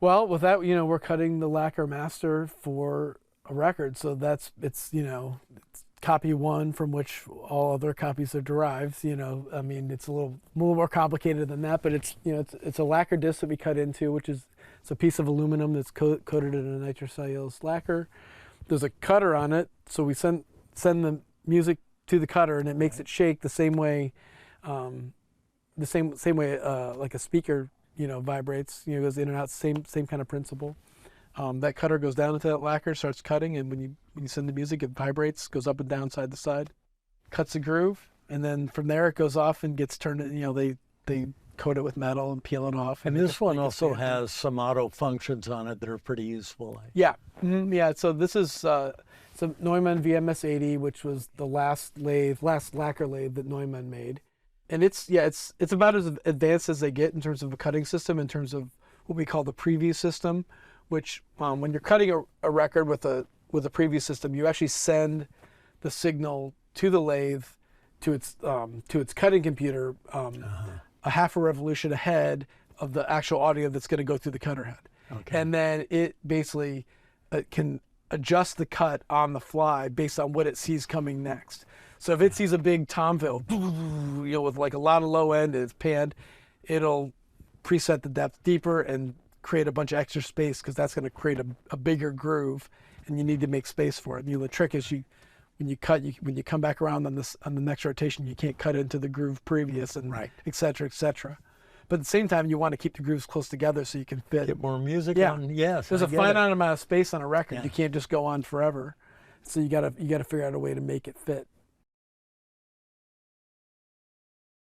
Well, with that, we're cutting the lacquer master for a record, so it's it's copy one from which all other copies are derived. I mean, it's a little more complicated than that, but it's a lacquer disc that we cut into, which is it's a piece of aluminum that's coated in a nitrocellulose lacquer. There's a cutter on it, so we send the music to the cutter, and it makes it shake the same way, like a speaker vibrates, goes in and out, same kind of principle. That cutter goes down into that lacquer, starts cutting, and when you send the music, it vibrates, goes up and down, side to side, cuts a groove, and then from there it goes off and gets turned. They coat it with metal and peel it off. And this one also has some auto functions on it that are pretty useful. Yeah, yeah. So this is it's a Neumann VMS-80, which was the last lacquer lathe that Neumann made. And it's about as advanced as they get in terms of a cutting system, in terms of what we call the preview system, which when you're cutting a record with a preview system, you actually send the signal to the lathe to its cutting computer a half a revolution ahead of the actual audio that's going to go through the cutter head. Okay. And then it basically can adjust the cut on the fly based on what it sees coming next. So if it sees a big tom fill, with like a lot of low end and it's panned, it'll preset the depth deeper and create a bunch of extra space, because that's going to create a bigger groove, and you need to make space for it. And the trick is when you come back around on the next rotation, you can't cut into the groove previous, and right, et cetera, et cetera. But at the same time, you want to keep the grooves close together so you can fit. Get more music yeah. on. Yes, there's a finite amount of space on a record. Yeah. You can't just go on forever. So you gotta figure out a way to make it fit.